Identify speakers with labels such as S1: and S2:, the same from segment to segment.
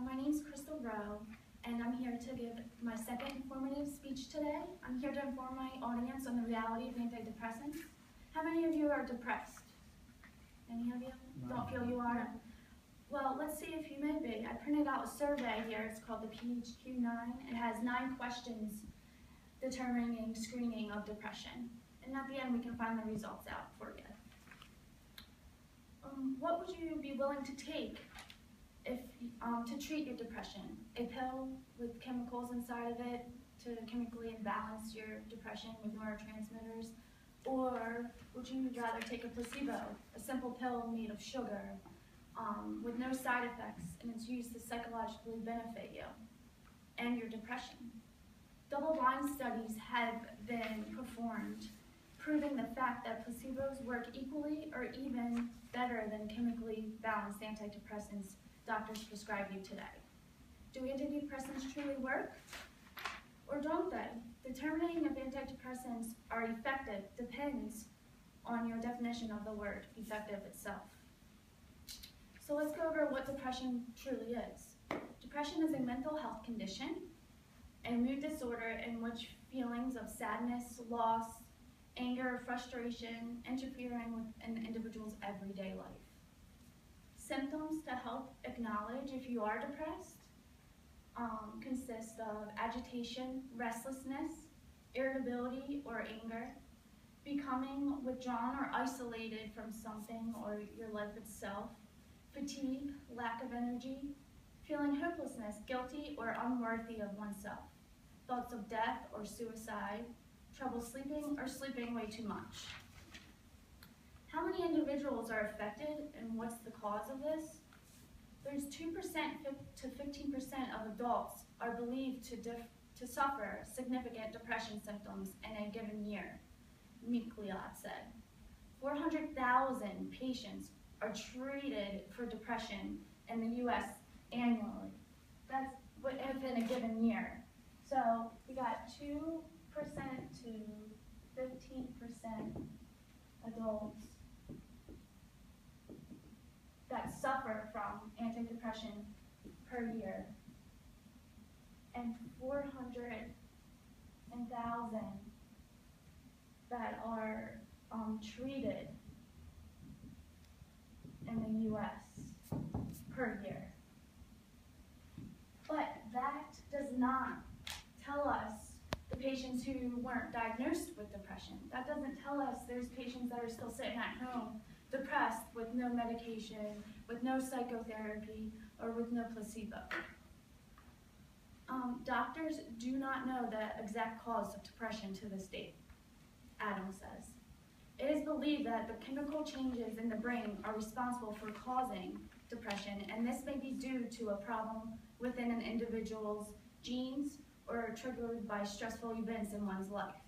S1: My name's Crystal Rowe, and I'm here to give my second informative speech today. I'm here to inform my audience on the reality of antidepressants. How many of you are depressed? Any of you? Don't feel you are? Well, let's see if you may be. I printed out a survey here. It's called the PHQ-9. It has 9 questions determining screening of depression. And at the end, we can find the results out for you. What would you be willing to take if to treat your depression? A pill with chemicals inside of it to chemically imbalance your depression with neurotransmitters? Or would you rather take a placebo, a simple pill made of sugar with no side effects, and it's used to psychologically benefit you and your depression? Double-blind studies have been performed proving the fact that placebos work equally or even better than chemically balanced antidepressants doctors prescribe you today. Do antidepressants truly work, or don't they? Determining if antidepressants are effective depends on your definition of the word effective itself. So let's go over what depression truly is. Depression is a mental health condition, a mood disorder in which feelings of sadness, loss, anger, frustration, interfering with an individual's everyday life. Symptoms to help acknowledge if you are depressed consist of agitation, restlessness, irritability or anger, becoming withdrawn or isolated from something or your life itself, fatigue, lack of energy, feeling hopelessness, guilty or unworthy of oneself, thoughts of death or suicide, trouble sleeping or sleeping way too much. How many individuals are affected and what's the cause of this? There's 2% to 15% of adults are believed to suffer significant depression symptoms in a given year, Meekliot said. 400,000 patients are treated for depression in the US annually. That's within a given year. So we got 2% to 15% adults that suffer from antidepressant per year, and 400,000 that are treated in the US per year. But that does not tell us the patients who weren't diagnosed with depression. That doesn't tell us there's patients that are still sitting at home depressed with no medication, with no psychotherapy, or with no placebo. Doctors do not know the exact cause of depression to this date, Adams says. It is believed that the chemical changes in the brain are responsible for causing depression, and this may be due to a problem within an individual's genes or triggered by stressful events in one's life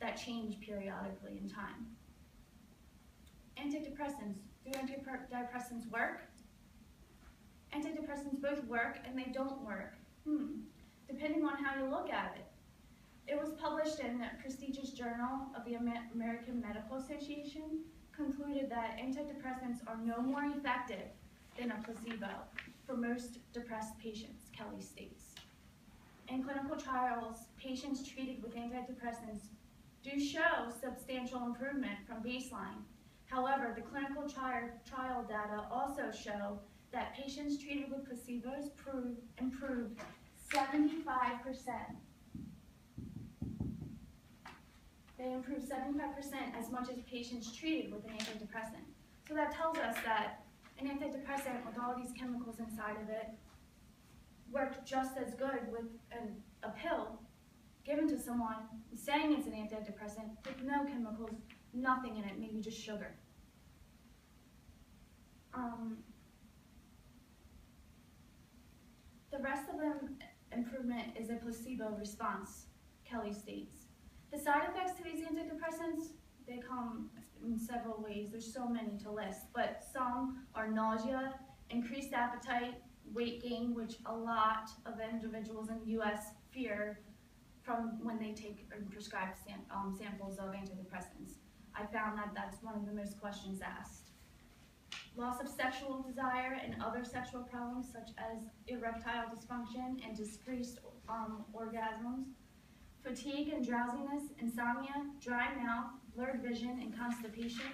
S1: that change periodically in time. Antidepressants. Do antidepressants work? Antidepressants both work and they don't work. Depending on how you look at it. It was published in the prestigious Journal of the American Medical Association, concluded that antidepressants are no more effective than a placebo for most depressed patients, Kelly states. In clinical trials, patients treated with antidepressants do show substantial improvement from baseline. However, the clinical trial data also show that patients treated with placebos improved 75%. They improved 75% as much as patients treated with an antidepressant. So that tells us that an antidepressant with all these chemicals inside of it worked just as good with a pill given to someone saying it's an antidepressant with no chemicals, nothing in it, maybe just sugar. The rest of the improvement is a placebo response, Kelly states. The side effects to these antidepressants, they come in several ways. There's so many to list, but some are nausea, increased appetite, weight gain, which a lot of individuals in the US fear from when they take and prescribe samples of antidepressants. I found that that's one of the most questions asked. loss of sexual desire and other sexual problems such as erectile dysfunction and decreased orgasms, fatigue and drowsiness, insomnia, dry mouth, blurred vision, and constipation.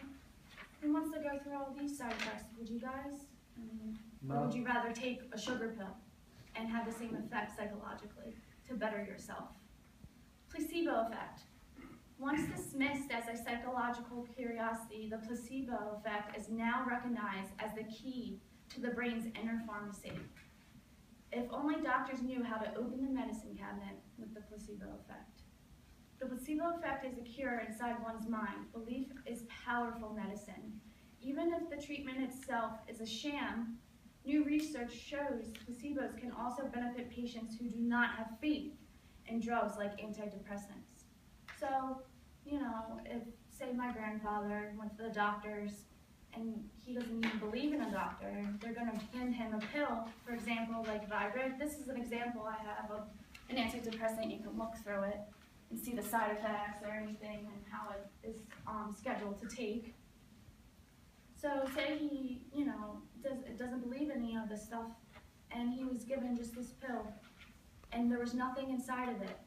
S1: Who wants to go through all these side effects? Would you guys?
S2: No.
S1: Or would you rather take a sugar pill and have the same effect psychologically to better yourself? Placebo effect. Once dismissed as a psychological curiosity, the placebo effect is now recognized as the key to the brain's inner pharmacy. If only doctors knew how to open the medicine cabinet with the placebo effect. The placebo effect is a cure inside one's mind. Belief is powerful medicine. Even if the treatment itself is a sham, new research shows placebos can also benefit patients who do not have faith in drugs like antidepressants. So, you know, if, say, my grandfather went to the doctors and he doesn't even believe in a doctor, they're going to hand him a pill, for example, like Viagra. This is an example I have of an antidepressant. You can look through it and see the side effects or anything and how it is scheduled to take. So say he, you know, doesn't believe any of this stuff, and he was given just this pill, and there was nothing inside of it.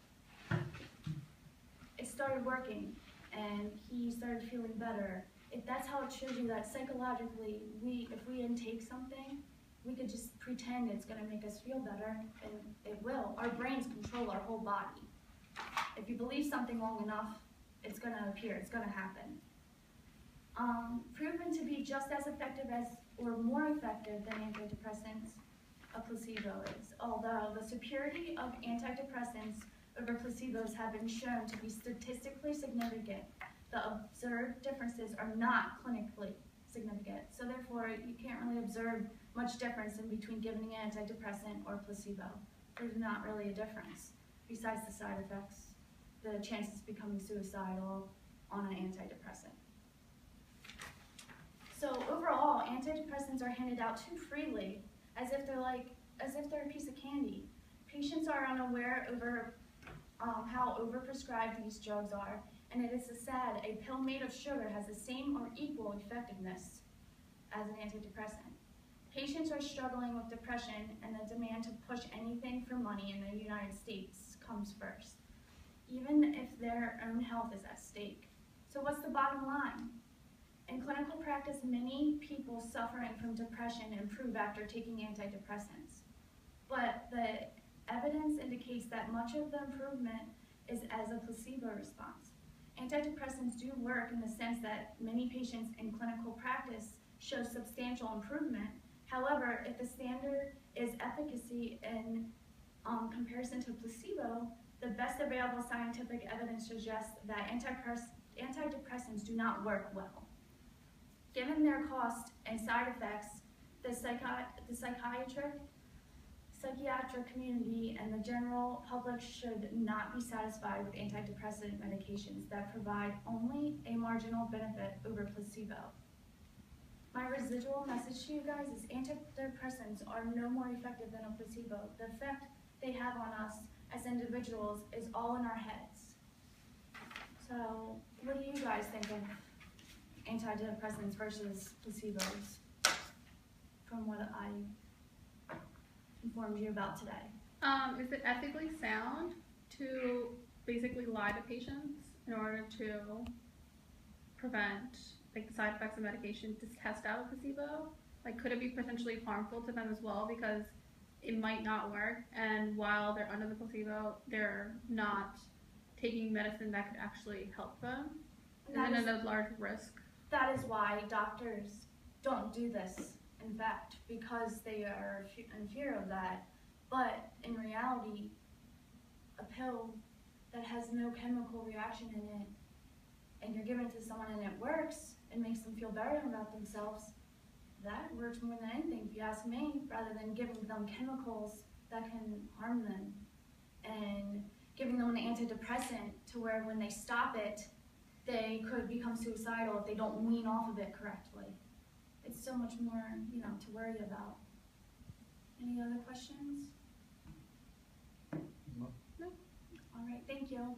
S1: It started working, and he started feeling better. That's how it shows you that psychologically, if we intake something, we could just pretend it's going to make us feel better, and it will. Our brains control our whole body. If you believe something long enough, it's going to appear, it's going to happen. Proven to be just as effective as, or more effective than antidepressants, a placebo is. Although the superiority of antidepressants over placebos have been shown to be statistically significant, the observed differences are not clinically significant. So therefore, you can't really observe much difference in between giving an antidepressant or placebo. There's not really a difference besides the side effects, the chances of becoming suicidal on an antidepressant. So overall, antidepressants are handed out too freely, as if they're a piece of candy. Patients are unaware over how overprescribed these drugs are, and it is sad a pill made of sugar has the same or equal effectiveness as an antidepressant. Patients are struggling with depression, and the demand to push anything for money in the United States comes first, even if their own health is at stake. So what's the bottom line? In clinical practice, many people suffering from depression improve after taking antidepressants. But the evidence indicates that much of the improvement is as a placebo response. Antidepressants do work in the sense that many patients in clinical practice show substantial improvement. However, if the standard is efficacy in comparison to placebo, the best available scientific evidence suggests that antidepressants do not work well. Given their cost and side effects, the psychiatric community and the general public should not be satisfied with antidepressant medications that provide only a marginal benefit over placebo. My residual message to you guys is antidepressants are no more effective than a placebo. The effect they have on us as individuals is all in our heads. So what do you guys think of antidepressants versus placebos from what I informed you about today?
S3: Is it ethically sound to basically lie to patients in order to prevent like the side effects of medication to test out a placebo? Like, could it be potentially harmful to them as well because it might not work, and while they're under the placebo, they're not taking medicine that could actually help them? And then at a large risk.
S1: That is why doctors don't do this, in fact, because they are in fear of that. But in reality, a pill that has no chemical reaction in it, and you're giving it to someone and it works, and makes them feel better about themselves, that works more than anything, if you ask me, rather than giving them chemicals that can harm them, and giving them an antidepressant to where when they stop it, they could become suicidal if they don't wean off of it correctly. It's so much more, to worry about. Any other questions?
S2: No.
S1: No? All right, thank you.